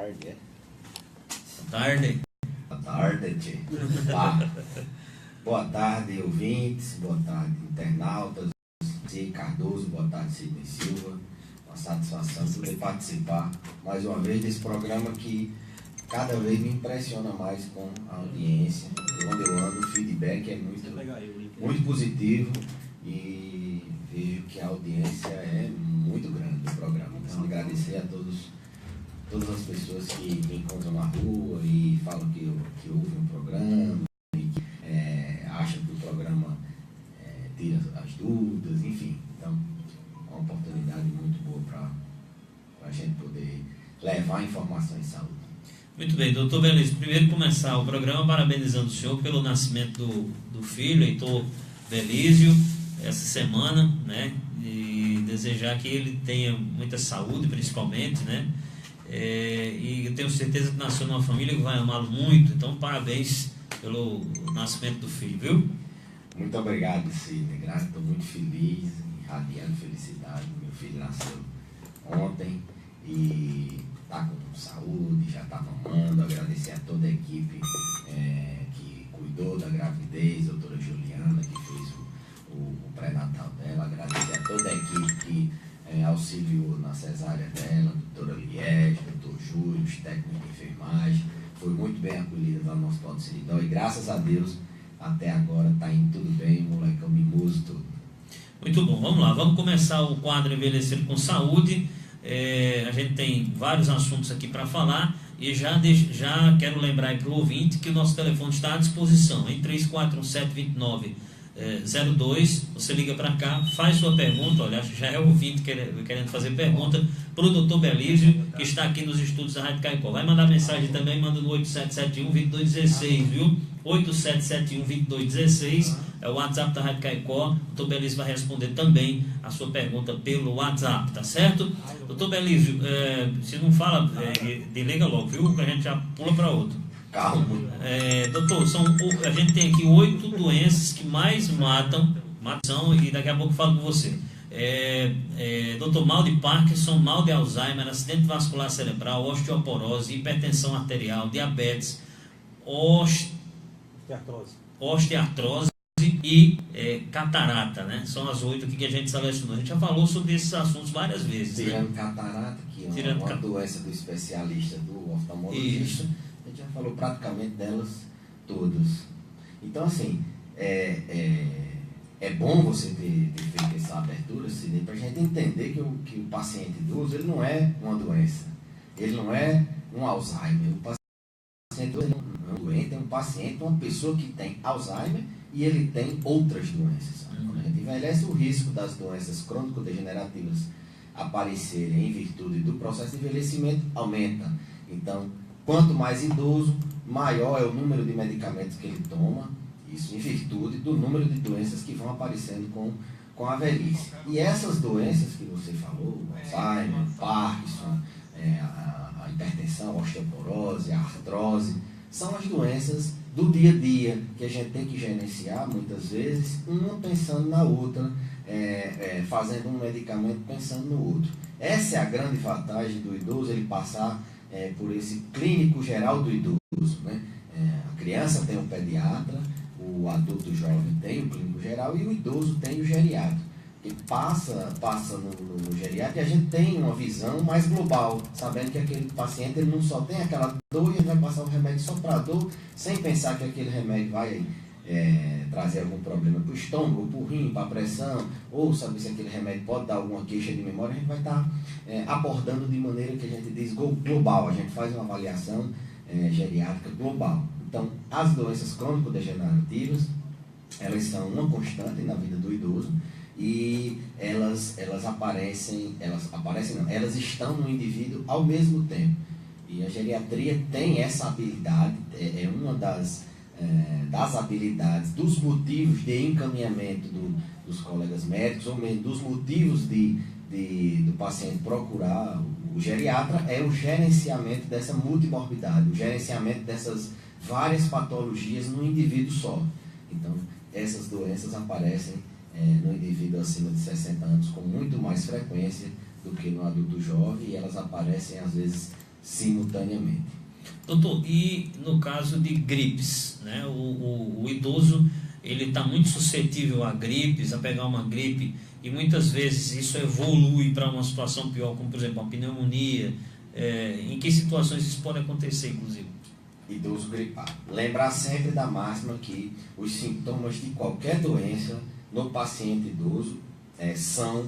tarde, é? Boa tarde. Boa tarde, tchê. Boa tarde, ouvintes. Boa tarde, internautas. Sidney Cardoso, boa tarde, Sidney Silva. Uma satisfação poder participar mais uma vez desse programa que cada vez me impressiona mais com a audiência. Onde eu ando, o feedback é muito positivo e vejo que a audiência é muito grande do programa. Então, agradecer a todas as pessoas que me encontram na rua e falam que ouvem o programa, e que acham que o programa tira as dúvidas, enfim. Então, é uma oportunidade muito boa para a gente poder levar informação em saúde. Muito bem, doutor Belísio, primeiro começar o programa parabenizando o senhor pelo nascimento do filho, Heitor Belísio, essa semana, né? E desejar que ele tenha muita saúde, principalmente, né? E eu tenho certeza que nasceu numa família que vai amá-lo muito, então parabéns pelo nascimento do filho, viu? Muito obrigado, Sidney. Graças, estou muito feliz, irradiando felicidade. Meu filho nasceu ontem e está com saúde, já está mamando. Agradecer a toda a equipe que cuidou da gravidez, a doutora Juliana, que fez o pré-natal dela. Agradecer a toda a equipe que auxiliou na cesárea dela, a doutora Liege, o doutor Júlio, os técnicos de enfermagem. Foi muito bem acolhida lá no Hospital do Seridó e graças a Deus até agora está indo tudo bem, molecão mimoso tudo. Muito bom, vamos lá, vamos começar o quadro Envelhecer com Saúde. A gente tem vários assuntos aqui para falar e já quero lembrar aí para o ouvinte que o nosso telefone está à disposição em 3417-2902. Você liga para cá, faz sua pergunta. Olha, acho que já é o ouvinte querendo fazer pergunta para o doutor Belísio, que está aqui nos estúdios da Rádio Caicó. Vai mandar mensagem também, manda no 8771-2216, viu? 8771-2216 é o WhatsApp da Rádio Caicó. O doutor Belísio vai responder também a sua pergunta pelo WhatsApp, tá certo? Doutor Belísio, se não fala, desliga logo, viu? Que a gente já pula para outro. Calma. Doutor, a gente tem aqui 8 doenças que mais matam, e daqui a pouco eu falo com você. Doutor, mal de Parkinson, mal de Alzheimer, acidente vascular cerebral, osteoporose, hipertensão arterial, diabetes, osteoartrose e catarata, né? São as 8 aqui que a gente selecionou. A gente já falou sobre esses assuntos várias vezes. Tirando catarata, que é uma doença do especialista, do oftalmologista, a gente já falou praticamente delas todas. Então, assim, é bom você ter feito essa abertura, Sidney, para a gente entender que o paciente idoso ele não é uma doença, ele não é um Alzheimer. O paciente idoso não é um doente, é um paciente, uma pessoa que tem Alzheimer e ele tem outras doenças. Quando a gente envelhece, o risco das doenças crônico-degenerativas aparecerem em virtude do processo de envelhecimento aumenta. Então, quanto mais idoso, maior é o número de medicamentos que ele toma, isso em virtude do número de doenças que vão aparecendo com a velhice. E essas doenças que você falou, Alzheimer, Parkinson, a hipertensão, a osteoporose, a artrose, são as doenças do dia a dia que a gente tem que gerenciar muitas vezes, uma pensando na outra, fazendo um medicamento pensando no outro. Essa é a grande vantagem do idoso, ele passar por esse clínico geral do idoso, né? A criança tem um pediatra, o adulto jovem tem o clínico geral e o idoso tem o geriatra. E passa no geriatra e a gente tem uma visão mais global, sabendo que aquele paciente ele não só tem aquela dor e ele vai passar o remédio só para a dor, sem pensar que aquele remédio vai trazer algum problema para o estômago, para o rim, para a pressão, ou saber se aquele remédio pode dar alguma queixa de memória. A gente vai estar abordando de maneira que a gente diz global, a gente faz uma avaliação geriátrica global. Então, as doenças crônico-degenerativas, elas são uma constante na vida do idoso e elas estão no indivíduo ao mesmo tempo. E a geriatria tem essa habilidade, é uma das habilidades, dos motivos de encaminhamento dos colegas médicos, ou mesmo dos motivos do paciente procurar o geriatra, é o gerenciamento dessa multimorbidade, o gerenciamento dessas várias patologias no indivíduo só. Então, essas doenças aparecem no indivíduo acima de 60 anos com muito mais frequência do que no adulto jovem, e elas aparecem às vezes simultaneamente. Doutor, e no caso de gripes, né? O idoso ele está muito suscetível a gripes, a pegar uma gripe, e muitas vezes isso evolui para uma situação pior, como por exemplo uma pneumonia. Em que situações isso pode acontecer, inclusive? Idoso gripado. Lembrar sempre da máxima que os sintomas de qualquer doença no paciente idoso são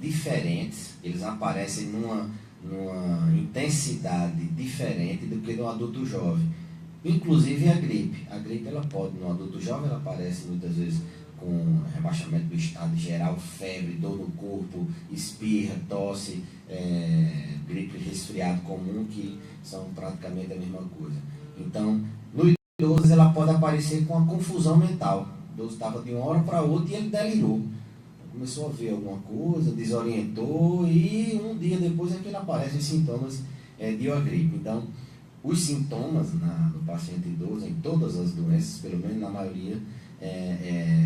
diferentes, eles aparecem numa intensidade diferente do que no adulto jovem. Inclusive a gripe. A gripe ela pode, no adulto jovem, ela aparece muitas vezes com rebaixamento do estado geral, febre, dor no corpo, espirra, tosse, gripe resfriado comum, que são praticamente a mesma coisa. Então, no idoso ela pode aparecer com a confusão mental. O idoso estava de uma hora para outra e ele delirou. Começou a ver alguma coisa, desorientou e um dia depois é que ele aparece os sintomas de uma gripe. Então, os sintomas no paciente idoso, em todas as doenças, pelo menos na maioria,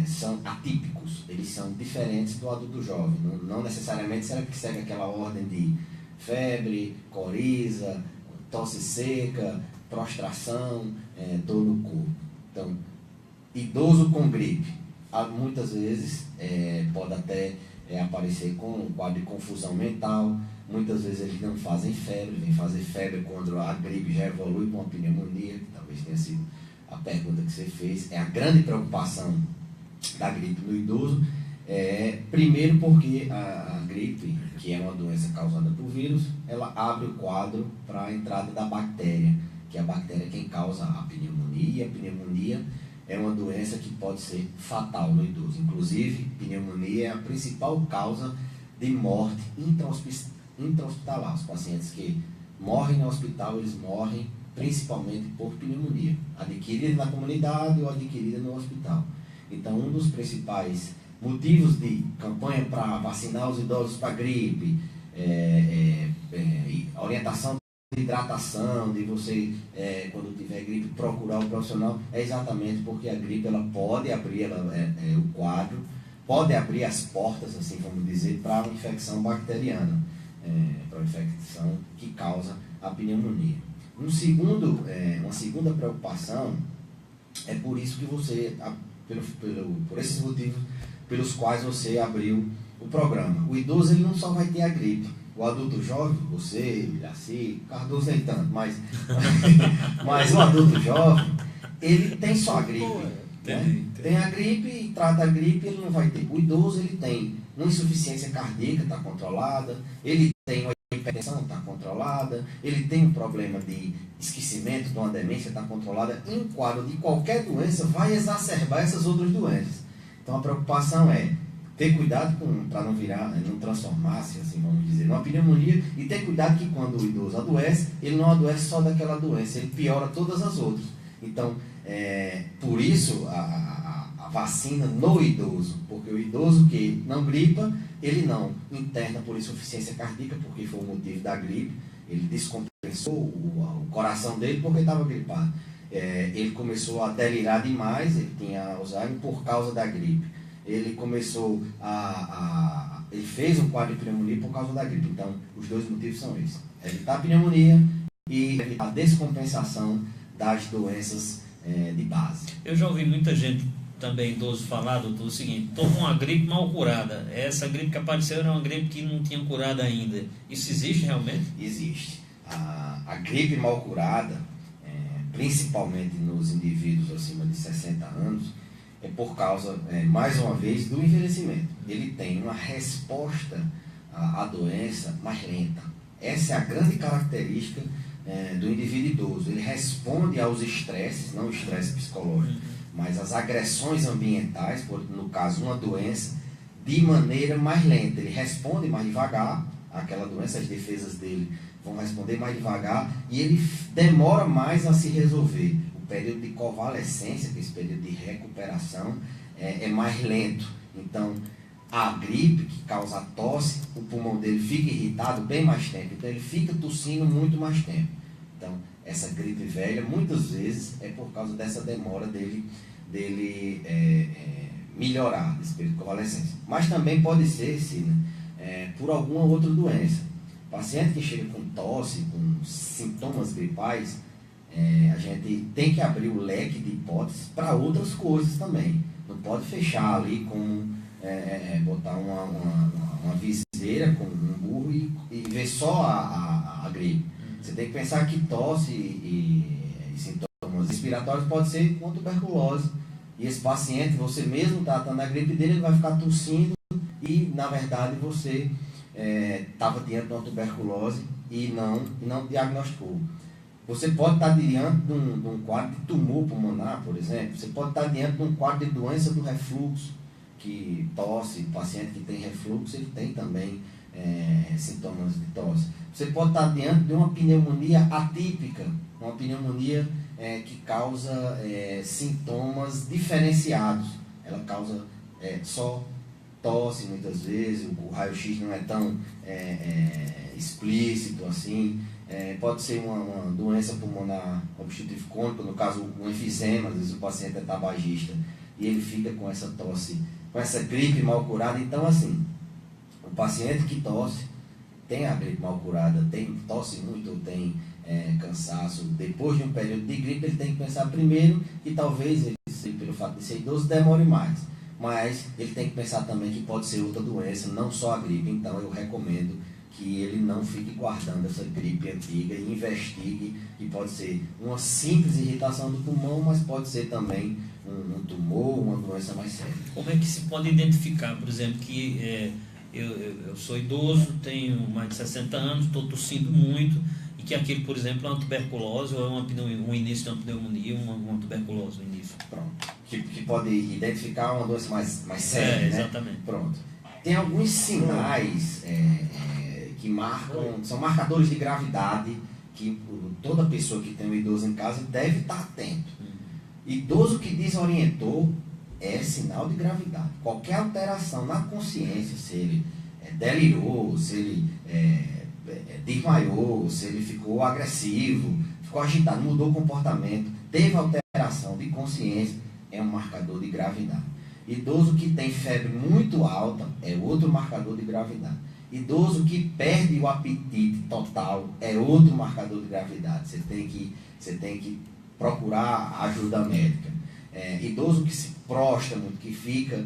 são atípicos, eles são diferentes do adulto jovem. Não necessariamente será que segue aquela ordem de febre, coriza, tosse seca, prostração, dor no corpo. Então, idoso com gripe, muitas vezes pode até aparecer com um quadro de confusão mental. Muitas vezes eles não fazem febre, vêm fazer febre quando a gripe já evolui para uma pneumonia, que talvez tenha sido a pergunta que você fez. É a grande preocupação da gripe no idoso. Primeiro porque a gripe, que é uma doença causada por vírus, ela abre o quadro para a entrada da bactéria, que é a bactéria quem causa a pneumonia, e a pneumonia é uma doença que pode ser fatal no idoso. Inclusive, pneumonia é a principal causa de morte intra-hospitalar. Os pacientes que morrem no hospital, eles morrem principalmente por pneumonia, adquirida na comunidade ou adquirida no hospital. Então, um dos principais motivos de campanha para vacinar os idosos para gripe, orientação de hidratação, de você, quando tiver gripe, procurar o profissional, é exatamente porque a gripe ela pode abrir o quadro, pode abrir as portas, assim vamos dizer, para uma infecção bacteriana, para uma infecção que causa a pneumonia. Uma segunda preocupação é por isso que você, por esses motivos pelos quais você abriu o programa. O idoso ele não só vai ter a gripe. O adulto jovem, você, Jaci, Cardoso nem tanto, mas o adulto jovem, ele tem só a gripe. Né? Tem a gripe e trata a gripe, ele não vai ter. O idoso ele tem uma insuficiência cardíaca, está controlada, ele tem uma hipertensão, está controlada, ele tem um problema de esquecimento, de uma demência, está controlada. Em um quadro de qualquer doença, vai exacerbar essas outras doenças. Então a preocupação é ter cuidado para não transformar-se, assim, vamos dizer, numa pneumonia, e ter cuidado que quando o idoso adoece, ele não adoece só daquela doença, ele piora todas as outras. Então, por isso a vacina no idoso, porque o idoso que não gripa, ele não interna por insuficiência cardíaca, porque foi o motivo da gripe, ele descompensou o coração dele porque estava gripado. Ele começou a delirar demais, ele tinha Alzheimer por causa da gripe. Ele começou ele fez um quadro de pneumonia por causa da gripe. Então, os dois motivos são esses: evitar a pneumonia e a descompensação das doenças de base. Eu já ouvi muita gente, também idoso, falar, doutor, o seguinte: estou com uma gripe mal curada. Essa gripe que apareceu era uma gripe que não tinha curado ainda. Isso existe realmente? Existe. A gripe mal curada, principalmente nos indivíduos acima de 60 anos, é por causa, mais uma vez, do envelhecimento. Ele tem uma resposta à doença mais lenta. Essa é a grande característica do indivíduo idoso. Ele responde aos estresses, não o estresse psicológico, mas as agressões ambientais, no caso uma doença, de maneira mais lenta. Ele responde mais devagar àquela doença, as defesas dele vão responder mais devagar e ele demora mais a se resolver. O período de convalescência, que é esse período de recuperação, é mais lento. Então, a gripe que causa a tosse, o pulmão dele fica irritado bem mais tempo. Então, ele fica tossindo muito mais tempo. Então, essa gripe velha, muitas vezes, é por causa dessa demora dele melhorar, desse período de convalescência. Mas também pode ser, sim, por alguma outra doença. Paciente que chega com tosse, com sintomas gripais, a gente tem que abrir o leque de hipóteses para outras coisas também. Não pode fechar ali com botar uma viseira com um burro e ver só a gripe. Você tem que pensar que tosse e sintomas respiratórios pode ser com tuberculose. E esse paciente, você mesmo tratando a gripe dele, ele vai ficar tossindo e, na verdade, você estava diante de uma tuberculose e não diagnosticou. Você pode estar diante de um quadro de tumor pulmonar, por exemplo. Você pode estar diante de um quadro de doença do refluxo, que tosse, o paciente que tem refluxo, ele tem também sintomas de tosse. Você pode estar diante de uma pneumonia atípica, uma pneumonia que causa sintomas diferenciados. Ela causa só tosse muitas vezes, o raio-x não é tão explícito assim. Pode ser uma doença pulmonar obstrutiva crônica, no caso um enfisema, às vezes o paciente é tabagista e ele fica com essa tosse, com essa gripe mal curada. Então, assim, o paciente que tosse, tem a gripe mal curada, tosse muito ou tem cansaço, depois de um período de gripe, ele tem que pensar primeiro que talvez ele, pelo fato de ser idoso, demore mais. Mas ele tem que pensar também que pode ser outra doença, não só a gripe. Então eu recomendo que ele não fique guardando essa gripe antiga e investigue, que pode ser uma simples irritação do pulmão, mas pode ser também um tumor, uma doença mais séria. Como é que se pode identificar, por exemplo, que eu sou idoso, tenho mais de 60 anos, estou tossindo muito, e que aquilo, por exemplo, é uma tuberculose ou é um início de uma pneumonia, uma tuberculose, um início? Pronto. Que pode identificar uma doença mais séria, né? Exatamente. Pronto. Tem alguns sinais que marcam, são marcadores de gravidade que toda pessoa que tem um idoso em casa deve estar atento. Idoso que desorientou é sinal de gravidade. Qualquer alteração na consciência, se ele delirou, se ele desmaiou, se ele ficou agressivo, ficou agitado, mudou o comportamento, teve alteração de consciência, é um marcador de gravidade. Idoso que tem febre muito alta é outro marcador de gravidade. Idoso que perde o apetite total é outro marcador de gravidade. Você tem que procurar ajuda médica. Idoso que se prostra muito, que fica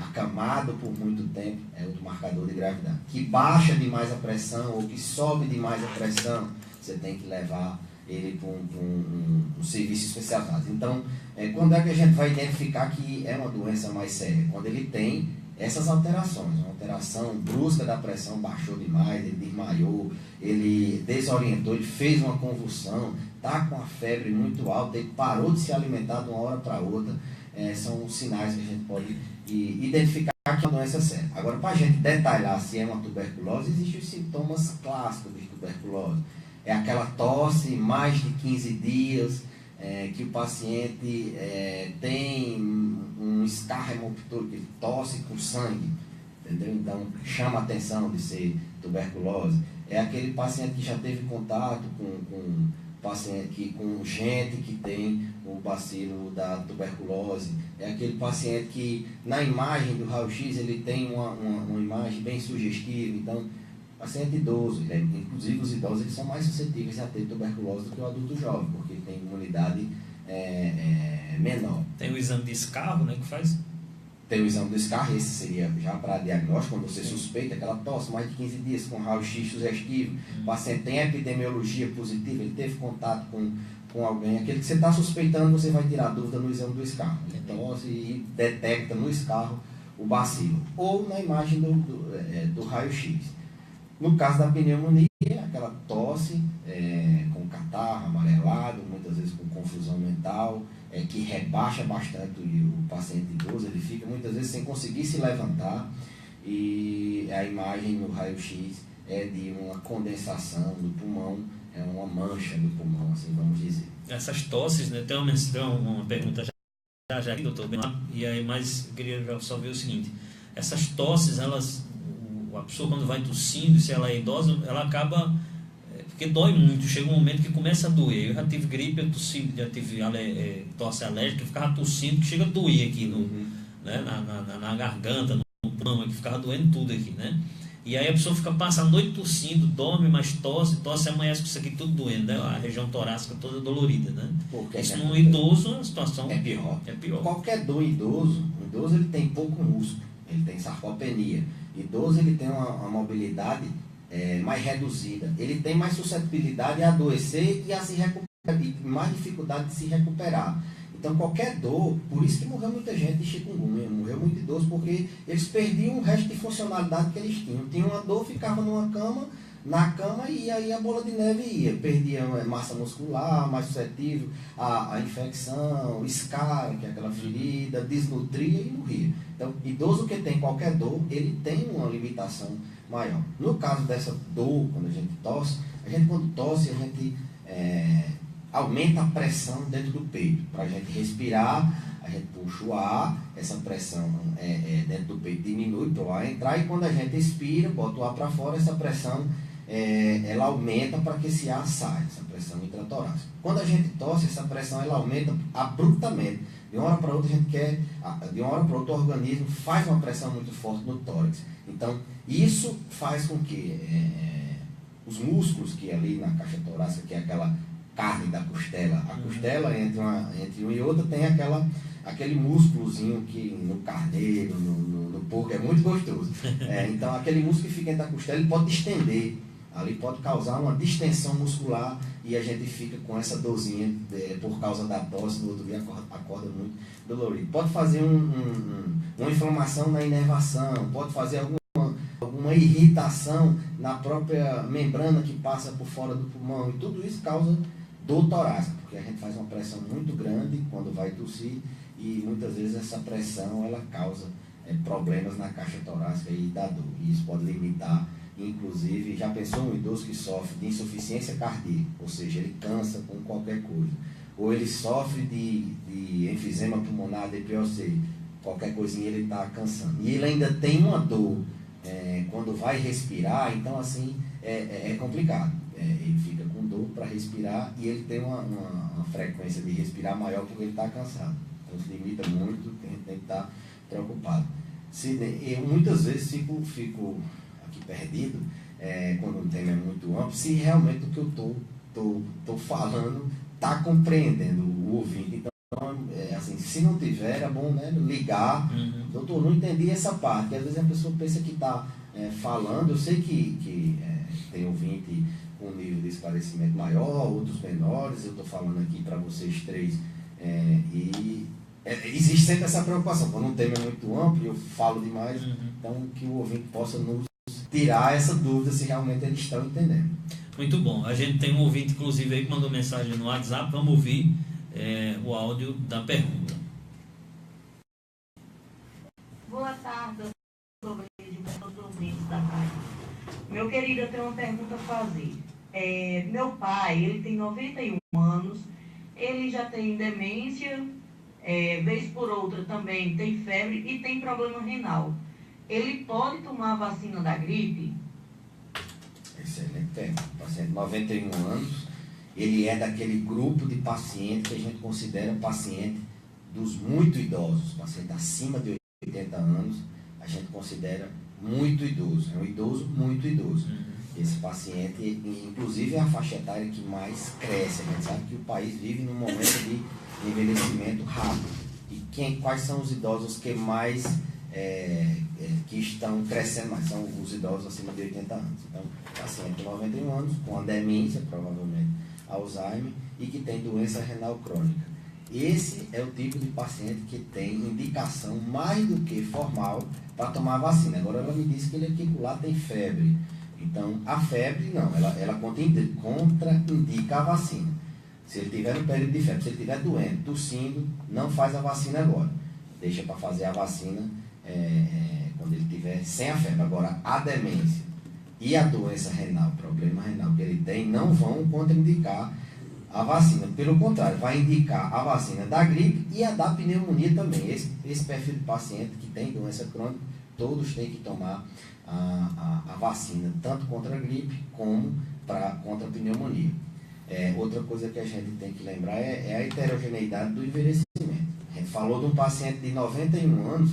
acamado por muito tempo, é outro marcador de gravidade. Que baixa demais a pressão ou que sobe demais a pressão, você tem que levar ele para um serviço especializado. Então, quando é que a gente vai identificar que é uma doença mais séria? Quando ele tem essas alterações, uma alteração brusca da pressão, baixou demais, ele desmaiou, ele desorientou, ele fez uma convulsão, está com a febre muito alta, ele parou de se alimentar de uma hora para outra. São sinais que a gente pode identificar que é uma doença séria. Agora, para a gente detalhar se é uma tuberculose, existem os sintomas clássicos de tuberculose. É aquela tosse mais de 15 dias, que o paciente tem um escarro hemoptúrico, ele tosse com sangue, entendeu? Então chama a atenção de ser tuberculose. É aquele paciente que já teve contato com gente que tem o bacilo da tuberculose. É aquele paciente que na imagem do raio-x ele tem uma imagem bem sugestiva. Então, paciente idoso, inclusive os idosos, eles são mais suscetíveis a ter tuberculose do que o adulto jovem, porque ele tem imunidade menor. Tem o exame de escarro, né, que faz? Tem o exame do escarro, esse seria já para diagnóstico, quando você suspeita aquela tosse, mais de 15 dias com raio-x sugestivo, o paciente tem epidemiologia positiva, ele teve contato com alguém, aquele que você está suspeitando, você vai tirar dúvida no exame do escarro. Ele tosse e detecta no escarro o bacilo, ou na imagem do raio-x. No caso da pneumonia, aquela tosse com catarro, amarelado, muitas vezes com confusão mental, que rebaixa bastante o paciente idoso, ele fica muitas vezes sem conseguir se levantar, e a imagem no raio-x é de uma condensação do pulmão, é uma mancha do pulmão, assim vamos dizer. Essas tosses, né, tem uma pergunta já aqui, doutor Ben, e aí, mas eu queria só ver o seguinte: essas tosses, a pessoa quando vai tossindo, se ela é idosa, ela acaba, porque dói muito, chega um momento que começa a doer. Eu já tive gripe, eu tossi, já tive tosse alérgica, eu ficava tossindo, que chega a doer aqui né, na garganta, no pulmão, que ficava doendo tudo aqui, né? E aí a pessoa fica passando a noite tossindo, dorme, mas tosse, amanhece com isso aqui tudo doendo, né? A região torácica toda dolorida, né? Porque Isso no idoso a situação é pior. É pior. Qualquer dor idoso, o idoso ele tem pouco músculo, ele tem sarcopenia. Idoso ele tem uma mobilidade mais reduzida, ele tem mais suscetibilidade a adoecer e a se recuperar, e mais dificuldade de se recuperar. Então qualquer dor, por isso que morreu muita gente de chikungunya, morreu muito idoso, porque eles perdiam o resto de funcionalidade que eles tinham. Tinha uma dor, ficava na cama e aí a bola de neve ia. Perdia massa muscular, mais suscetível à infecção, escara, que é aquela ferida, desnutria e morria. Então, idoso que tem qualquer dor, ele tem uma limitação maior. No caso dessa dor, quando a gente tosse, quando tosse, a gente aumenta a pressão dentro do peito. Para a gente respirar, a gente puxa o ar, essa pressão dentro do peito diminui para o ar entrar, e quando a gente expira, bota o ar para fora, essa pressão ela aumenta para que esse ar saia, essa pressão intratorácica. Quando a gente tosse, essa pressão ela aumenta abruptamente. De uma hora para outra de uma hora para outra o organismo faz uma pressão muito forte no tórax. Então, isso faz com que os músculos que ali na caixa torácica, que é aquela carne da costela, a costela entre uma e outra tem aquele músculozinho que no carneiro, no porco é muito gostoso. Então, aquele músculo que fica entre a costela, ele pode distender. Ali pode causar uma distensão muscular e a gente fica com essa dorzinha por causa da tosse, no outro dia acorda muito dolorido. Pode fazer uma inflamação na inervação, pode fazer alguma irritação na própria membrana que passa por fora do pulmão, e tudo isso causa dor torácica, porque a gente faz uma pressão muito grande quando vai tossir e muitas vezes essa pressão ela causa problemas na caixa torácica e dá dor. E isso pode limitar. Inclusive, já pensou um idoso que sofre de insuficiência cardíaca, ou seja, ele cansa com qualquer coisa, ou ele sofre de enfisema pulmonar, DPOC, qualquer coisinha ele está cansando, e ele ainda tem uma dor quando vai respirar, então assim, é complicado, ele fica com dor para respirar e ele tem uma frequência de respirar maior porque ele está cansado, então se limita muito, a gente tem que estar preocupado. Eu muitas vezes fico aqui perdido, quando o tema é muito amplo, se realmente o que eu estou falando está compreendendo o ouvinte. Então, assim, se não tiver, é bom, né, ligar. Doutor, não entendi essa parte. Às vezes a pessoa pensa que está falando, eu sei que tem ouvinte com um nível de esclarecimento maior, outros menores, eu estou falando aqui para vocês três, e existe sempre essa preocupação. Quando um tema é muito amplo, eu falo demais, então que o ouvinte possa nos tirar essa dúvida se realmente eles estão entendendo. Muito bom. A gente tem um ouvinte, inclusive, aí que mandou mensagem no WhatsApp. Vamos ouvir o áudio da pergunta. Boa tarde, doutor Belize, todos os ouvintes da tarde. Meu querido, eu tenho uma pergunta a fazer. Meu pai, ele tem 91 anos, ele já tem demência, vez por outra também tem febre e tem problema renal. Ele pode tomar a vacina da gripe? Excelente pergunta. O paciente de 91 anos, ele é daquele grupo de pacientes que a gente considera paciente dos muito idosos, paciente acima de 80 anos, a gente considera muito idoso, é um idoso muito idoso. Esse paciente, inclusive, é a faixa etária que mais cresce. A gente sabe que o país vive num momento de envelhecimento rápido. E quais são os idosos que mais que estão crescendo mais? São os idosos acima de 80 anos. Então, paciente de 91 anos, com a demência, provavelmente Alzheimer, e que tem doença renal crônica. Esse é o tipo de paciente que tem indicação mais do que formal para tomar a vacina. Agora, ela me disse que ele aqui do lado tem febre. Então, a febre, não, ela contraindica a vacina. Se ele tiver no período de febre, se ele estiver doente, tossindo, não faz a vacina agora. Deixa para fazer a vacina quando ele estiver sem a febre. Agora, a demência e a doença renal, problema renal que ele tem, não vão contraindicar a vacina. Pelo contrário, vai indicar a vacina da gripe e a da pneumonia também. Esse perfil de paciente que tem doença crônica, todos têm que tomar a vacina, tanto contra a gripe como contra a pneumonia. Outra coisa que a gente tem que lembrar é a heterogeneidade do envelhecimento. A gente falou de um paciente de 91 anos,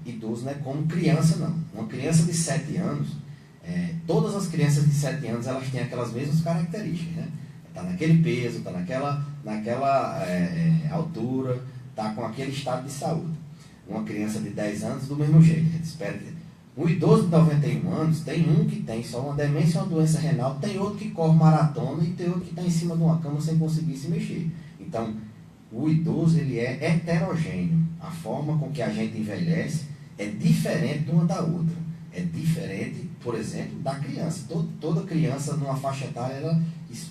idoso não é como criança, não. Uma criança de 7 anos, todas as crianças de 7 anos, elas têm aquelas mesmas características, né? Está naquele peso, está naquela altura, está com aquele estado de saúde. Uma criança de 10 anos, do mesmo jeito. A gente espera que... Um idoso de 91 anos, tem um que tem só uma demência ou uma doença renal, tem outro que corre maratona e tem outro que está em cima de uma cama sem conseguir se mexer. Então, o idoso, ele é heterogêneo. A forma com que a gente envelhece é diferente uma da outra. É diferente, por exemplo, da criança. Toda criança, numa faixa etária,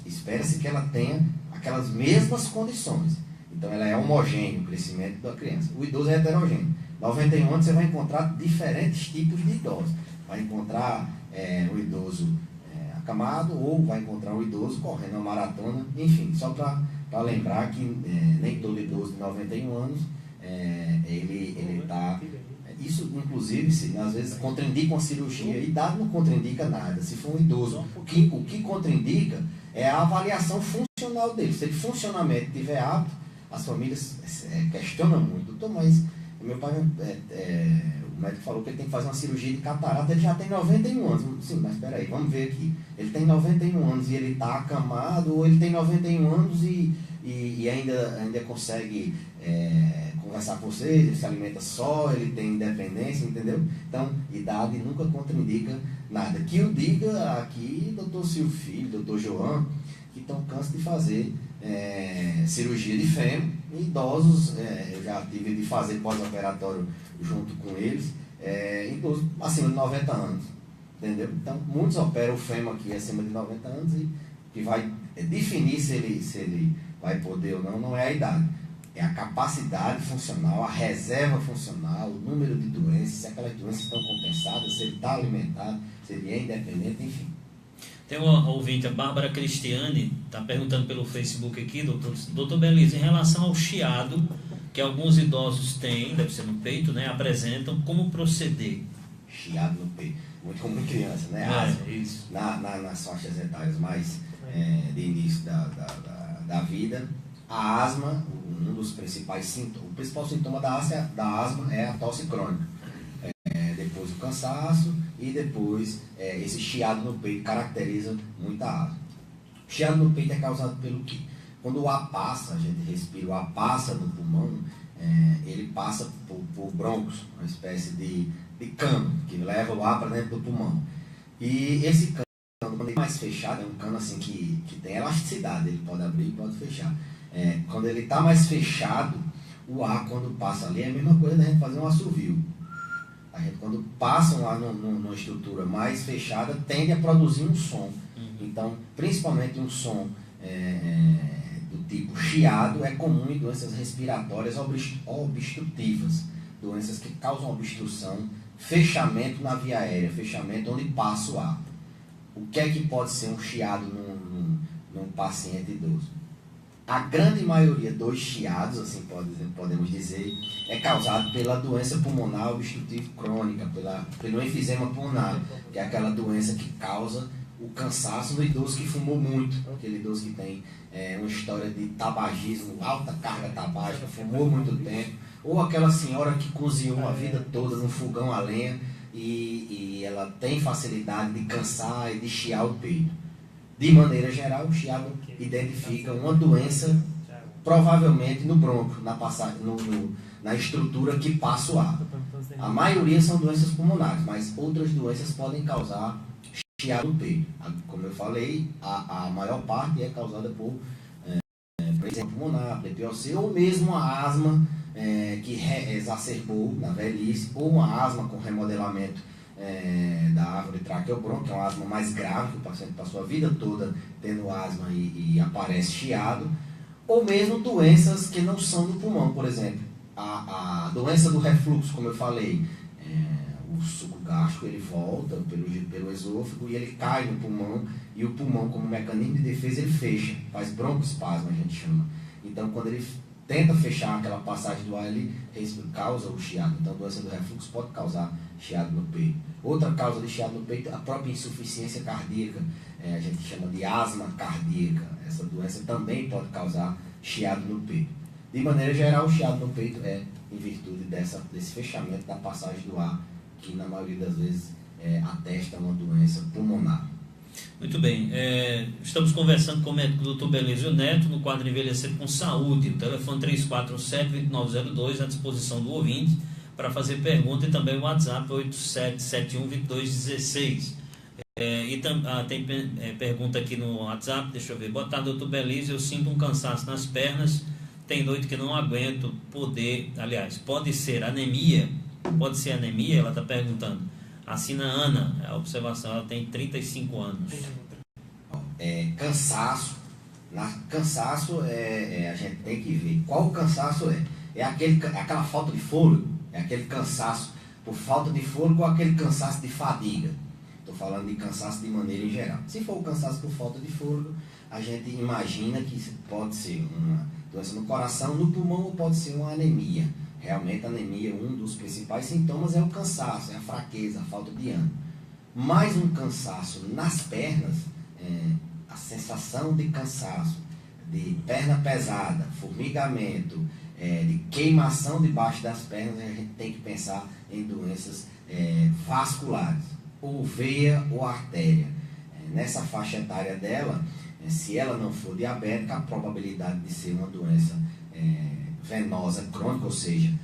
espera-se que ela tenha aquelas mesmas condições. Então, ela é homogênea, o crescimento da criança. O idoso é heterogêneo. 91 anos, você vai encontrar diferentes tipos de idosos. Vai encontrar um idoso acamado, ou vai encontrar um idoso correndo uma maratona. Enfim, só para lembrar que nem todo idoso de 91 anos, ele está... Isso, inclusive, às vezes contraindica uma cirurgia. Idade não contraindica nada. Se for um idoso, o que contraindica é a avaliação funcional dele. Se ele funcionamento tiver apto, as famílias questionam muito. Doutor, mas meu pai, o médico falou que ele tem que fazer uma cirurgia de catarata, ele já tem 91 anos. Sim, mas espera aí, vamos ver aqui. Ele tem 91 anos e ele está acamado, ou ele tem 91 anos e ainda consegue conversar com vocês, ele se alimenta só, ele tem independência, entendeu? Então, idade nunca contraindica nada. Que eu diga aqui, doutor Silvio Filho, doutor João, que estão cansados de fazer cirurgia de fêmur, idosos, eu já tive de fazer pós-operatório junto com eles, idosos acima de 90 anos, entendeu? Então, muitos operam o fêmur aqui acima de 90 anos e que vai definir se ele vai poder ou não é a idade. É a capacidade funcional, a reserva funcional, o número de doenças, se aquelas doenças estão compensadas, se ele está alimentado, se ele é independente, enfim. Tem uma ouvinte, a Bárbara Cristiane, está perguntando pelo Facebook aqui, doutor Belisa, em relação ao chiado que alguns idosos têm, deve ser no peito, né, apresentam, como proceder? Chiado no peito, muito como em criança, né? Isso. Nas faixas etárias mais de início da vida, a asma, um dos principais sintomas, o principal sintoma da asma é a tosse crônica. Depois o cansaço e depois esse chiado no peito caracteriza muito a asma. O chiado no peito é causado pelo quê? Quando o ar passa, a gente respira, o ar passa no pulmão, ele passa por brônquios, uma espécie de cano que leva o ar para dentro do pulmão. E esse cano, quando ele é mais fechado, é um cano assim que tem elasticidade, ele pode abrir e pode fechar. Quando ele está mais fechado, o ar, quando passa ali, é a mesma coisa da gente fazer um assovio. A gente, quando passa lá numa estrutura mais fechada, tende a produzir um som. Então, principalmente um som do tipo chiado, é comum em doenças respiratórias obstrutivas. Doenças que causam obstrução, fechamento na via aérea, fechamento onde passa o ar. O que é que pode ser um chiado num paciente idoso? A grande maioria dos chiados, assim podemos dizer, é causado pela doença pulmonar obstrutiva crônica, pelo enfisema pulmonar, que é aquela doença que causa o cansaço do idoso que fumou muito, aquele idoso que tem uma história de tabagismo, alta carga tabágica, fumou muito tempo, ou aquela senhora que cozinhou a vida toda no fogão a lenha e ela tem facilidade de cansar e de chiar o peito. De maneira geral, o chiado identifica uma doença, provavelmente no brônquio, na estrutura que passa o ar. A maioria são doenças pulmonares, mas outras doenças podem causar chiado no peito. Como eu falei, a maior parte é causada por exemplo, pulmonar, PPOC, ou mesmo a asma que exacerbou na velhice, ou uma asma com remodelamento da árvore traqueobronco, que é uma asma mais grave, que o paciente passou a vida toda tendo asma e aparece chiado, ou mesmo doenças que não são do pulmão, por exemplo, a doença do refluxo, como eu falei, o suco gástrico ele volta pelo esôfago e ele cai no pulmão, e o pulmão, como mecanismo de defesa, ele fecha, faz broncoespasmo, a gente chama. Então, quando ele tenta fechar aquela passagem do ar, ele causa o chiado. Então, a doença do refluxo pode causar chiado no peito. Outra causa de chiado no peito é a própria insuficiência cardíaca. A gente chama de asma cardíaca. Essa doença também pode causar chiado no peito. De maneira geral, o chiado no peito é em virtude desse fechamento da passagem do ar, que na maioria das vezes atesta uma doença pulmonar. Muito bem, estamos conversando com o médico Dr. Belísio Neto no quadro Envelhecer com Saúde. O telefone 347-2902 à disposição do ouvinte para fazer pergunta, e também o WhatsApp 8771-2216. Tem pergunta aqui no WhatsApp, deixa eu ver. Boa tarde, doutor Belísio, eu sinto um cansaço nas pernas, tem noite que não aguento pode ser anemia? Pode ser anemia? Ela está perguntando. Assina Ana, a observação, ela tem 35 anos. Cansaço. Cansaço a gente tem que ver qual cansaço é. É aquela falta de fôlego? É aquele cansaço por falta de fôlego ou aquele cansaço de fadiga? Estou falando de cansaço de maneira em geral. Se for o cansaço por falta de fôlego, a gente imagina que pode ser uma doença no coração, no pulmão, ou pode ser uma anemia. Realmente a anemia, um dos principais sintomas é o cansaço, é a fraqueza, a falta de ânimo. Mais um cansaço nas pernas, a sensação de cansaço, de perna pesada, formigamento, de queimação debaixo das pernas, a gente tem que pensar em doenças vasculares, ou veia ou artéria. Nessa faixa etária dela, se ela não for diabética, a probabilidade de ser uma doença venosa crônica, ou seja,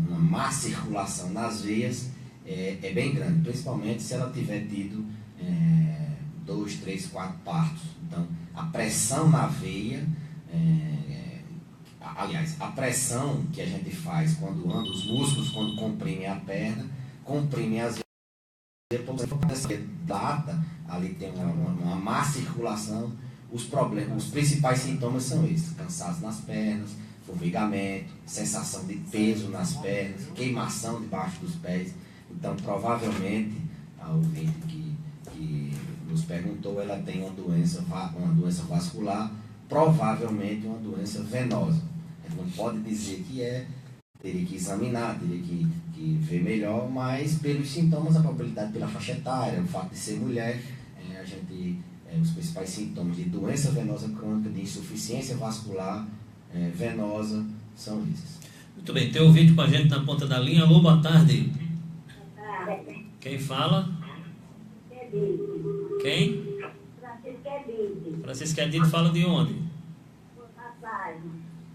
uma má circulação nas veias, é bem grande, principalmente se ela tiver tido 2, 3, 4 partos. Então, a pressão na veia, a pressão que a gente faz quando anda os músculos, quando comprimem a perna, comprimem as veias, data, ali tem uma má circulação. Os principais sintomas são esses: cansaço nas pernas, formigamento, sensação de peso nas pernas, queimação debaixo dos pés. Então, provavelmente, a ouvinte que nos perguntou, ela tem uma doença vascular, provavelmente uma doença venosa. A gente não pode dizer que teria que examinar, teria que ver melhor, mas pelos sintomas, a probabilidade pela faixa etária, o fato de ser mulher, os principais sintomas de doença venosa crônica, de insuficiência vascular venosa, são esses. Muito bem, tem um vídeo com a gente na ponta da linha. Alô, boa tarde. Quem fala? Quem? Francisco Edito. Fala de onde?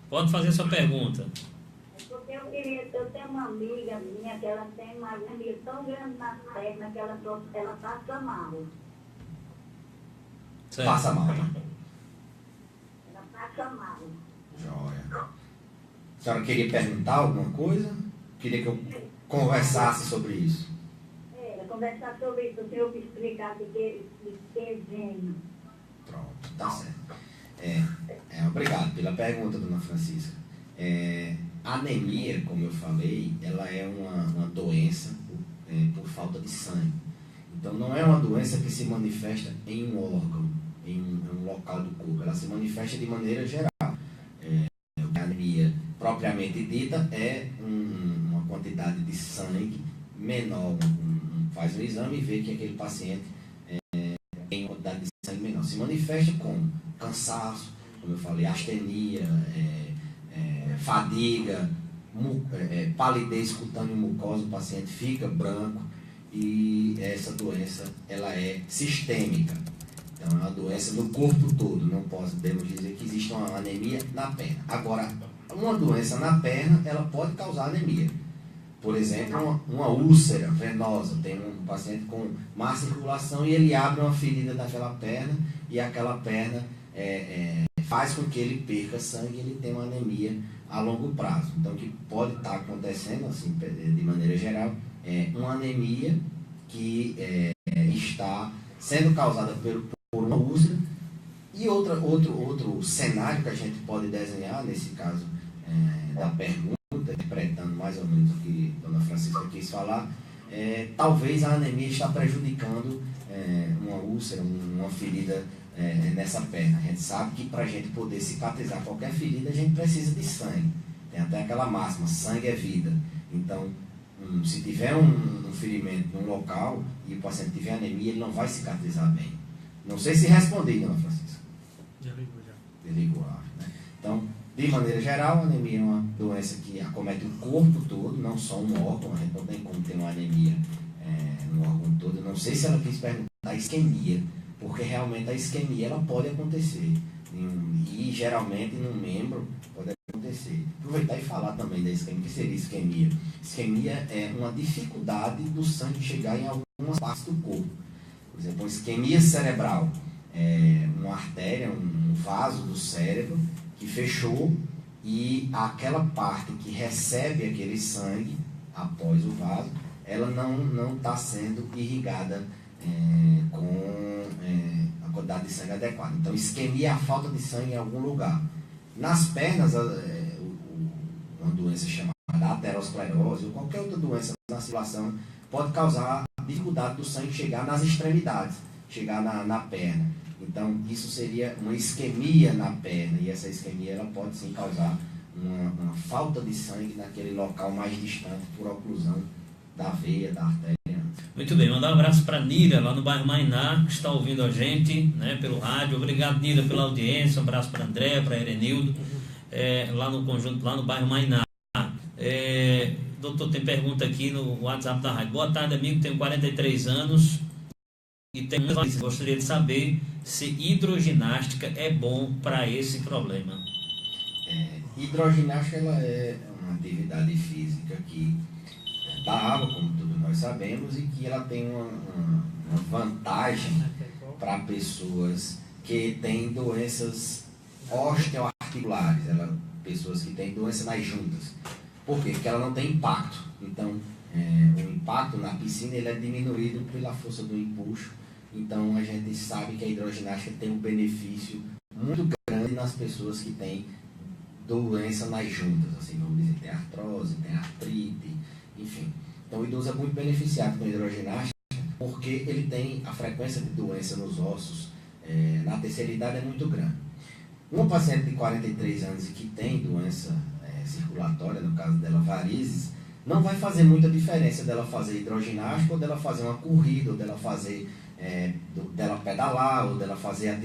Pode fazer sua pergunta. Eu tenho uma amiga minha que ela tem uma anemia tão grande nas pernas que ela passa mal. Certo. Passa mal, né? Ela passa mal. Joia. A senhora queria perguntar alguma coisa? Queria que eu conversasse sobre isso? Conversar sobre isso, o senhor me explicar de que vem. Pronto, tá certo. Obrigado pela pergunta, dona Francisca. A anemia, como eu falei, ela é uma doença por falta de sangue. Então, não é uma doença que se manifesta em um órgão, em um local do corpo. Ela se manifesta de maneira geral. A anemia, propriamente dita, é uma quantidade de sangue menor. Faz um exame e vê que aquele paciente tem uma quantidade de sangue menor. Se manifesta com cansaço, como eu falei, astenia, fadiga, palidez cutânea mucosa, o paciente fica branco, e essa doença ela é sistêmica. Então é uma doença no corpo todo, não podemos dizer que existe uma anemia na perna. Agora, uma doença na perna, ela pode causar anemia. Por exemplo, uma úlcera venosa, tem um paciente com má circulação e ele abre uma ferida daquela perna, e aquela perna faz com que ele perca sangue e ele tenha uma anemia a longo prazo. Então, o que pode estar acontecendo, assim, de maneira geral, é uma anemia que está sendo causada por uma úlcera. E outro cenário que a gente pode desenhar, nesse caso da pergunta, interpretando mais ou menos o que a dona Francisca quis falar, talvez a anemia está prejudicando uma úlcera, uma ferida nessa perna. A gente sabe que para a gente poder cicatrizar qualquer ferida, a gente precisa de sangue. Tem até aquela máxima: sangue é vida. Então, se tiver um ferimento num local e o paciente tiver anemia, ele não vai cicatrizar bem. Não sei se respondi, dona Francisca. Já ligou, já. Desligou, né? Então, De maneira geral, a anemia é uma doença que acomete o corpo todo, não só um órgão. A gente não tem como ter uma anemia no órgão todo. Eu não sei se ela quis perguntar a isquemia, porque realmente a isquemia ela pode acontecer. E geralmente num membro pode acontecer. Aproveitar e falar também da isquemia. O que seria isquemia? Isquemia é uma dificuldade do sangue chegar em algumas partes do corpo. Por exemplo, uma isquemia cerebral é uma artéria, um vaso do cérebro que fechou e aquela parte que recebe aquele sangue após o vaso, ela não está sendo irrigada com a quantidade de sangue adequada. Então, isquemia é a falta de sangue em algum lugar. Nas pernas, uma doença chamada aterosclerose ou qualquer outra doença na circulação pode causar dificuldade do sangue chegar nas extremidades, chegar na perna. Então, isso seria uma isquemia na perna, e essa isquemia ela pode sim causar uma falta de sangue naquele local mais distante por oclusão da veia, da artéria. Muito bem, mandar um abraço para Nira, lá no bairro Mainá, que está ouvindo a gente, né, pelo rádio. Obrigado, Nira, pela audiência. Um abraço para André, para Erenildo, lá no conjunto, lá no bairro Mainá. Doutor, tem pergunta aqui no WhatsApp da rádio. Boa tarde, amigo, tenho 43 anos e gostaria de saber se hidroginástica é bom para esse problema. Hidroginástica ela é uma atividade física que da água, como todos nós sabemos, e que ela tem uma vantagem para pessoas que têm doenças osteoarticulares, pessoas que têm doença nas juntas. Por quê? Porque ela não tem impacto. Então, o impacto na piscina ele é diminuído pela força do empuxo. Então, a gente sabe que a hidroginástica tem um benefício muito grande nas pessoas que têm doença nas juntas. Assim, vamos dizer, tem artrose, tem artrite, enfim. Então, o idoso é muito beneficiado com a hidroginástica porque ele tem a frequência de doença nos ossos na terceira idade é muito grande. Uma paciente de 43 anos e que tem doença circulatória, no caso dela varizes, não vai fazer muita diferença dela fazer hidroginástica ou dela fazer uma corrida, ou dela fazer dela pedalar, ou dela fazer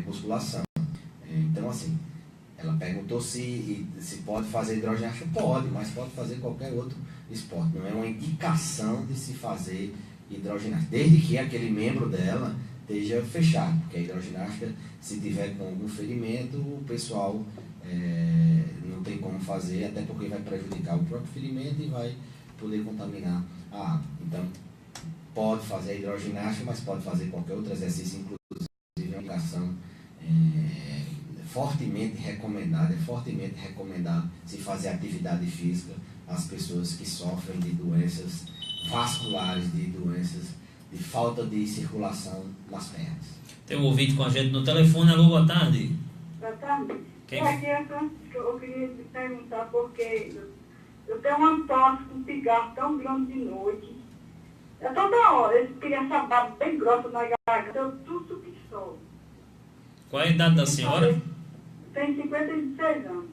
musculação. Então, assim, ela perguntou se pode fazer hidroginástica. Pode, mas pode fazer qualquer outro esporte. Não é uma indicação de se fazer hidroginástica, desde que aquele membro dela esteja fechado, porque a hidroginástica, se tiver com algum ferimento, o pessoal não tem como fazer, até porque vai prejudicar o próprio ferimento e vai poder contaminar a água. Então, pode fazer a hidroginástica, mas pode fazer qualquer outro exercício, inclusive a indicação fortemente recomendado se fazer atividade física às pessoas que sofrem de doenças vasculares, de doenças de falta de circulação nas pernas. Tem um ouvinte com a gente no telefone. Alô, boa tarde. Boa tarde. Quem? Eu queria te perguntar porque eu tenho uma tosse com cigarro tão grande de noite. Toda hora, eu queria saber bem grossa na garganta, eu tudo que sou. Qual é a idade da senhora? Tenho 56 anos.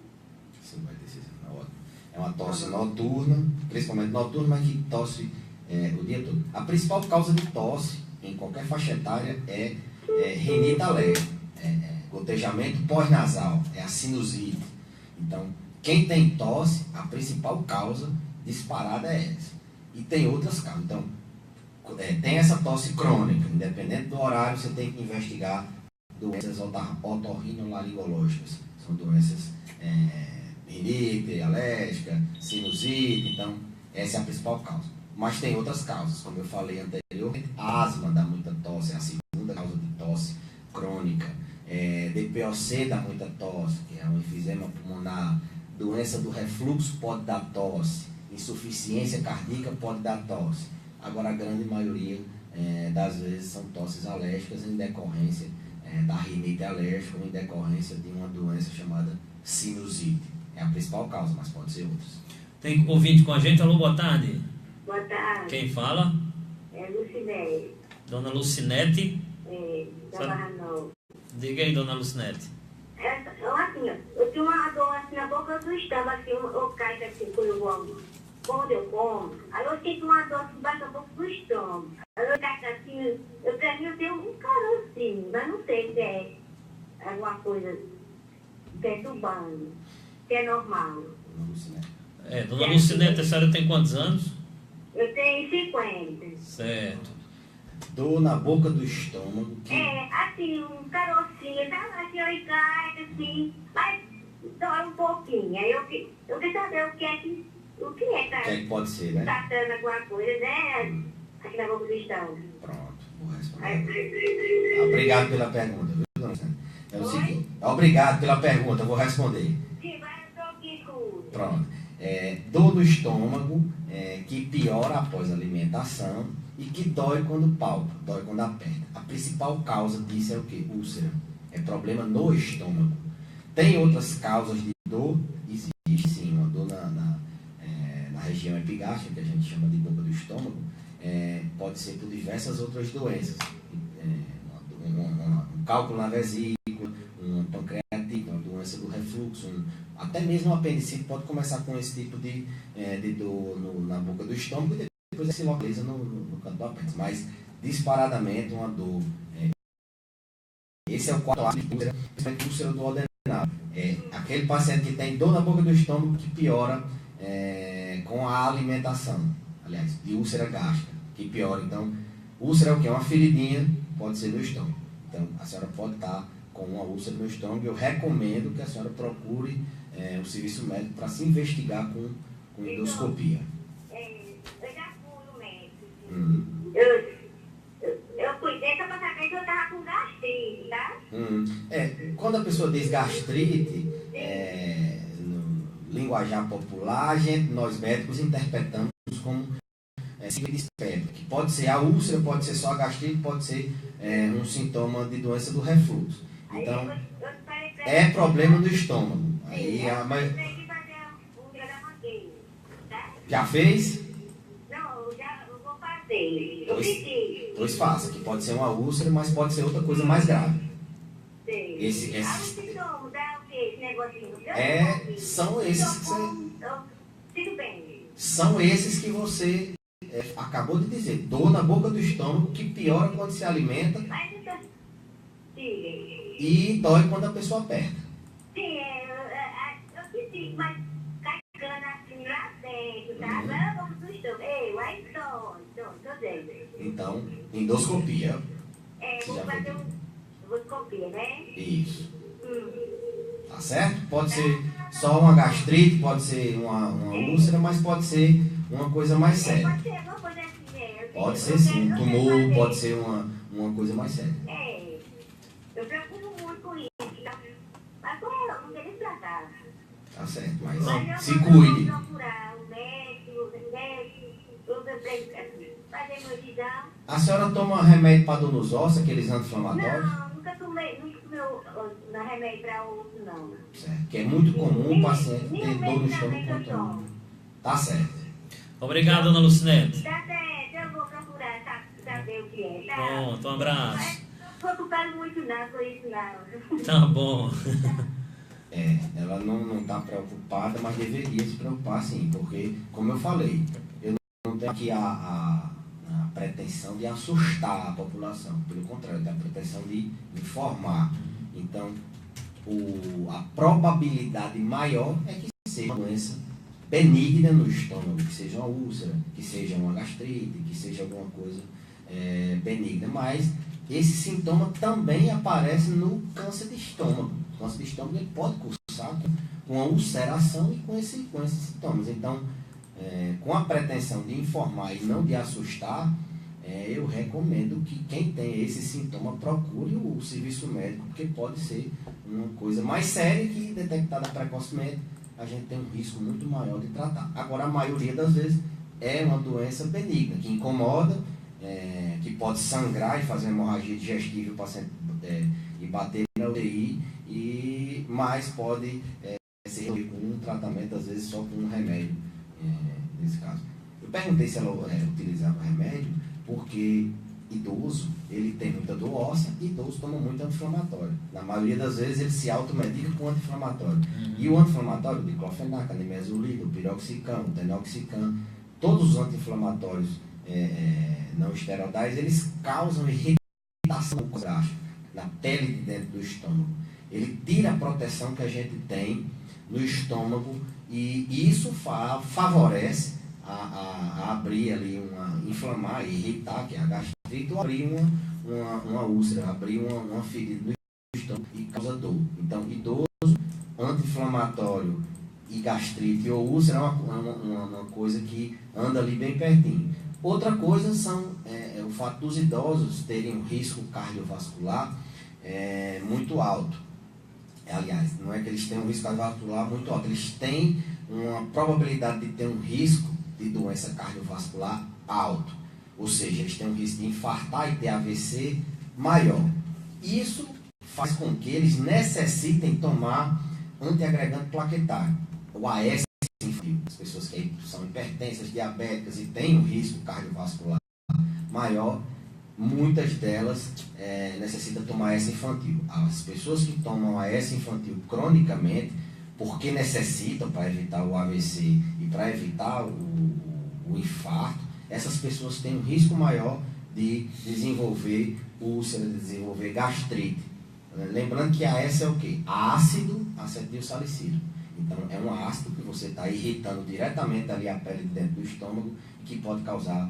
56 anos, ótimo. É uma tosse noturna, principalmente noturna, mas que tosse o dia todo. A principal causa de tosse em qualquer faixa etária é rinite alérgica, gotejamento pós-nasal, é a sinusite. Então, quem tem tosse, a principal causa disparada é essa. E tem outras causas. Então, tem essa tosse crônica, independente do horário, você tem que investigar doenças otorrinolaringológicas. São doenças rinite alérgica, sinusite. Então, essa é a principal causa. Mas tem outras causas, como eu falei anteriormente, asma dá muita tosse, é a segunda causa de tosse crônica. DPOC dá muita tosse, que é um enfisema pulmonar. Doença do refluxo pode dar tosse. Insuficiência cardíaca pode dar tosse. Agora, a grande maioria das vezes são tosses alérgicas em decorrência da rinite alérgica ou em decorrência de uma doença chamada sinusite. É a principal causa, mas pode ser outras. Tem ouvinte com a gente. Alô, boa tarde. Boa tarde. Quem fala? É Lucinete. Dona Lucinete. Da Barra Nova. Diga aí, dona Lucinete. Eu tenho uma dor assim na boca do estômago, assim, eu caio assim, quando eu como, aí eu sinto uma dor assim, embaixo da boca do estômago. Aí eu caio assim, eu tenho um carocinho, mas não sei se é alguma coisa perturbando. que é normal. Dona Lucinete. Dona Lucinete, a senhora tem quantos anos? Eu tenho 50. Certo. Dor na boca do estômago. Que... assim, um carocinho, tá? Assim, ó, e cai, assim, mas dói um pouquinho. Aí eu queria saber o que é que é que pode ser, né? tratando alguma coisa, né? Aqui na boca do estômago. Pronto, vou responder. Obrigado pela pergunta, viu, dona Lucinete? É o Oi? seguinte, obrigado pela pergunta, vou responder. Sim, mas eu tô aqui com... Pronto. Dor no estômago, que piora após a alimentação e que dói quando palpa, dói quando aperta. A principal causa disso é o quê? Úlcera. É problema no estômago. Tem outras causas de dor? Existe sim, uma dor na região epigástrica, que a gente chama de boca do estômago, pode ser por diversas outras doenças. Um cálculo na vesícula, uma pancreatite, uma doença do refluxo, até mesmo o apendicite pode começar com esse tipo de dor na boca do estômago e depois se localiza no canto do apêndice. Mas, disparadamente, uma dor. Esse é o quarto ato de úlcera, principalmente úlcera do adenado. Aquele paciente que tem dor na boca do estômago que piora com a alimentação. Aliás, de úlcera gástrica, que piora. Então, úlcera é o quê? Uma feridinha, pode ser no estômago. Então, a senhora pode estar com uma úlcera no estômago. Eu recomendo que a senhora procure o serviço médico para se investigar com endoscopia. Eu já fui no médico. Eu cuidei só para saber que eu estava com gastrite, tá? Quando a pessoa diz gastrite, no linguajar popular, nós médicos interpretamos como síndrome de espectro, que pode ser a úlcera, pode ser só a gastrite, pode ser um sintoma de doença do refluxo. Então, é problema do estômago. Aí, eu tenho que fazer um dia da mangueira, tá? já fez? Não, eu vou fazer. Eu preciso. Pois faça, que pode ser uma úlcera, mas pode ser outra coisa mais grave. Sei. Esse Sintomas, dá o quê? Esse negocinho? São esses que você... Tudo bem. São esses que você acabou de dizer. Dor na boca do estômago, que piora quando se alimenta Mas então, e dói quando a pessoa aperta. sim, eu preciso, mas carregando assim lá dentro, tá? Agora vamos pro estômago. Aí tô dentro. Então, endoscopia. Vou já fazer endoscopia, né? Isso. Tá certo? Pode ser só uma gastrite, pode ser uma úlcera, mas pode ser uma coisa mais séria. Pode ser alguma coisa assim, né? Pode ser sim, um tumor, pode ser uma coisa mais séria. Eu preocupo muito com isso, tá? Mas eu não queria tratar. Tá certo, mas Mas se eu cuide. vou procurar o médico, fazer meu exame. A senhora toma remédio para dor nos ossos, aqueles anti-inflamatórios? Não, nunca tomei remédio para osso, não. Certo, que é muito comum o paciente ter Nem dor no medicamento estômago eu quando toma. tomo. Tá certo. Obrigado, Dona Lucinete. Tá certo, eu vou procurar saber o que é, tá? Pronto, um abraço. Mas não vou preocupar muito não com isso, não. Tá bom. Ela não está preocupada, mas deveria se preocupar sim, porque, como eu falei, eu não tenho aqui a pretensão de assustar a população, pelo contrário, eu tenho a pretensão de informar. Então, a probabilidade maior é que seja uma doença benigna no estômago, que seja uma úlcera, que seja uma gastrite, que seja alguma coisa benigna, mas esse sintoma também aparece no câncer de estômago. O câncer de estômago ele pode cursar com a ulceração e com esses sintomas. Então, com a pretensão de informar e não de assustar, eu recomendo que quem tem esse sintoma procure o serviço médico, porque pode ser uma coisa mais séria que, detectada precocemente, a gente tem um risco muito maior de tratar. Agora, a maioria das vezes é uma doença benigna, que incomoda, que pode sangrar e fazer hemorragia digestiva, o paciente e bater na UTI, mas pode ser resolvido com um tratamento, às vezes só com um remédio, nesse caso. Eu perguntei se ela utilizava remédio, porque idoso, ele tem muita dor óssea e idoso toma muito anti-inflamatório. Na maioria das vezes ele se automedica com anti-inflamatório. E o anti-inflamatório, o diclofenac, a nimesulida, o piroxicam, o tenoxicam, todos os anti-inflamatórios não esteroidais, eles causam irritação gástrica na pele de dentro do estômago. Ele tira a proteção que a gente tem no estômago, e isso favorece a abrir ali, inflamar e irritar, que é a gastrite, ou abrir uma úlcera, abrir uma ferida no estômago e causa dor. Então, idoso, anti-inflamatório e gastrite ou úlcera é uma coisa que anda ali bem pertinho. Outra coisa são o fato dos idosos terem um risco cardiovascular muito alto. Aliás, não é que eles tenham um risco cardiovascular muito alto, eles têm uma probabilidade de ter um risco de doença cardiovascular alto. Ou seja, eles têm um risco de infartar e ter AVC maior. Isso faz com que eles necessitem tomar antiagregante plaquetário, o AS infantil. As pessoas que são hipertensas, diabéticas e têm um risco cardiovascular maior, muitas delas necessitam tomar AS infantil. As pessoas que tomam AS infantil cronicamente, porque necessitam para evitar o AVC e para evitar o infarto, essas pessoas têm um risco maior de desenvolver úlcera, de desenvolver gastrite. Lembrando que AS é o quê? Ácido acetilsalicílico. Então, é um ácido que você está irritando diretamente ali a pele de dentro do estômago e que pode causar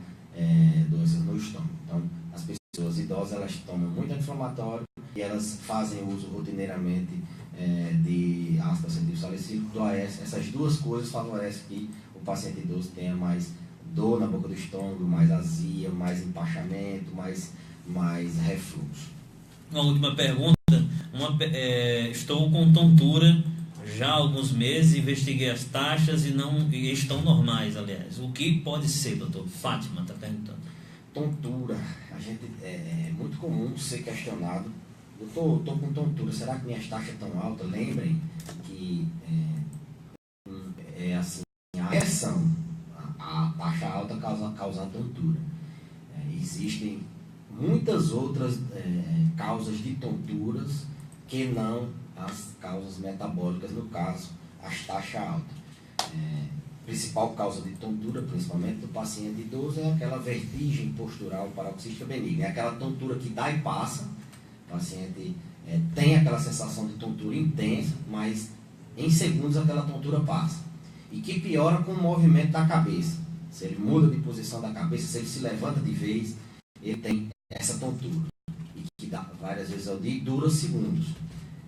doenças no estômago. Então, as pessoas idosas, elas tomam muito anti-inflamatório e elas fazem uso rotineiramente de ácido acetilsalicílico, do AS. Essas duas coisas favorecem que o paciente idoso tenha mais dor na boca do estômago, mais azia, mais empachamento, mais refluxo. Uma última pergunta. Estou com tontura já há alguns meses, investiguei as taxas e estão normais, aliás. O que pode ser, doutor? Fátima está perguntando. Tontura. É muito comum ser questionado. Doutor, estou com tontura, será que minhas taxas estão altas? Lembrem que assim, a pressão, a taxa alta causa tontura. Existem muitas outras causas de tonturas que não as causas metabólicas, no caso, as taxas altas. Principal causa de tontura, principalmente do paciente idoso, é aquela vertigem postural paroxística benigna. É aquela tontura que dá e passa, o paciente tem aquela sensação de tontura intensa, mas em segundos aquela tontura passa. E que piora com o movimento da cabeça. Se ele muda de posição da cabeça, se ele se levanta de vez, ele tem essa tontura. E que dá várias vezes ao dia e dura segundos.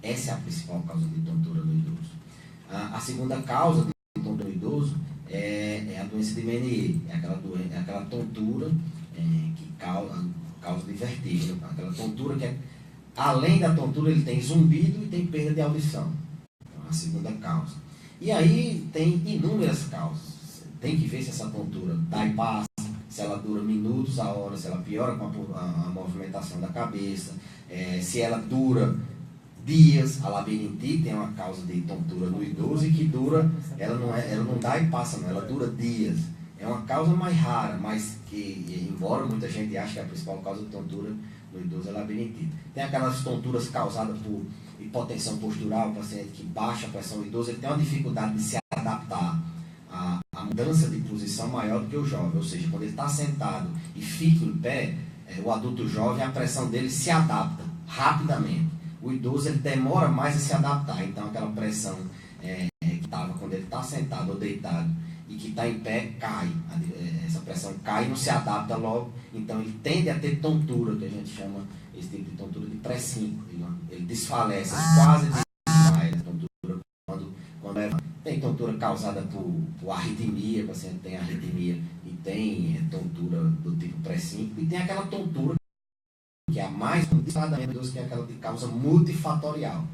Essa é a principal causa de tontura no idoso. A segunda causa de tontura no idoso é a doença de Menier. É aquela tontura que causa de vertigem. Aquela tontura que, além da tontura, ele tem zumbido e tem perda de audição. Então, a segunda causa. E aí tem inúmeras causas. Tem que ver se essa tontura dá e passa, se ela dura minutos a hora, se ela piora com a movimentação da cabeça, se ela dura dias. A labirintite é uma causa de tontura no idoso e que dura, ela não dá e passa, não, ela dura dias. É uma causa mais rara, mas que, embora muita gente ache que a principal causa de tontura no idoso é a labirintite. Tem aquelas tonturas causadas por hipotensão postural, o paciente que baixa a pressão, o idoso ele tem uma dificuldade de se adaptar a mudança de posição maior do que o jovem, ou seja, quando ele está sentado e fica em pé, o adulto jovem, a pressão dele se adapta rapidamente. O idoso ele demora mais a se adaptar, então aquela pressão que estava quando ele está sentado ou deitado e que está em pé, cai. Essa pressão cai e não se adapta logo, então ele tende a ter tontura, que a gente chama esse tipo de tontura de pré-5. Ele desfalece, quase desmaia. Tem tontura causada por arritmia, o paciente tem arritmia e tem tontura do tipo pré-5, e tem aquela tontura que é a mais disparadamente idoso, que é aquela de causa multifatorial.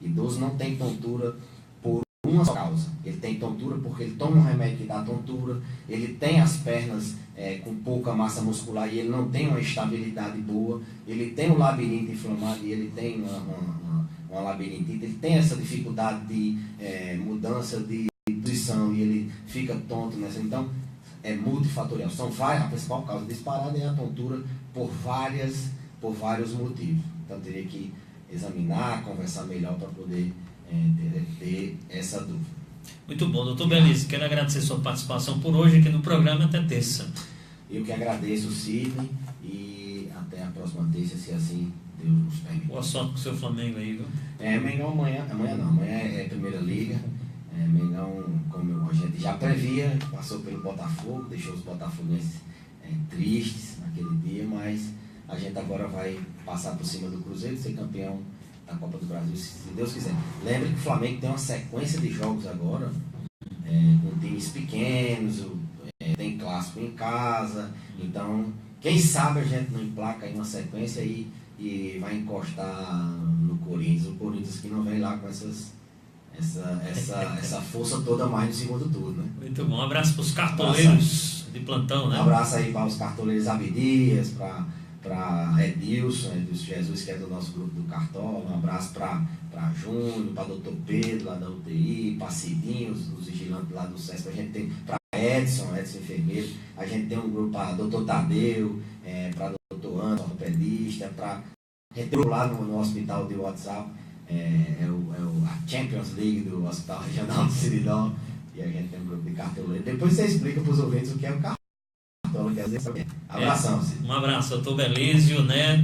Idoso não tem tontura por uma só causa. Ele tem tontura porque ele toma um remédio que dá tontura, ele tem as pernas com pouca massa muscular e ele não tem uma estabilidade boa, ele tem um labirinto inflamado e ele tem uma labirintite, ele tem essa dificuldade de mudança de posição e ele fica tonto nessa. Então, é multifatorial. A principal causa disparada é a tontura por vários motivos. Então, teria que examinar, conversar melhor para poder ter essa dúvida. Muito bom, doutor Belísio. Quero agradecer sua participação por hoje aqui no programa. Até terça. Eu que agradeço, Sidney, e até a próxima terça, se assim Deus nos permite. Boa sorte com o seu Flamengo aí, viu? Mengão amanhã não, amanhã é Primeira Liga, Mengão, como a gente já previa, passou pelo Botafogo, deixou os botafoguenses tristes naquele dia, mas a gente agora vai passar por cima do Cruzeiro, ser campeão da Copa do Brasil, se Deus quiser. Lembre que o Flamengo tem uma sequência de jogos agora, com times pequenos, tem clássico em casa, então quem sabe a gente não emplaca aí uma sequência e vai encostar no Corinthians, o Corinthians que não vem lá com essa força toda mais no segundo turno, né? Muito bom, um abraço para os cartoleiros de plantão, né? Um abraço aí para os cartoleiros Abdias, para Edilson Jesus, que é do nosso grupo do Cartola, um abraço para Júnior, para Dr. Pedro lá da UTI, para Cidinho, os vigilantes lá do SESC, a gente tem para Edson enfermeiro, a gente tem um grupo para Dr. Tadeu, para Dr. Anderson, ortopedista, a gente tem um grupo lá no hospital de WhatsApp, a Champions League do Hospital Regional do Siridó, e a gente tem um grupo de cartoleiro. Depois você explica para os ouvintes o que é o cartola, que às vezes é. Abração, Cid. Um abraço, doutor Belísio, né?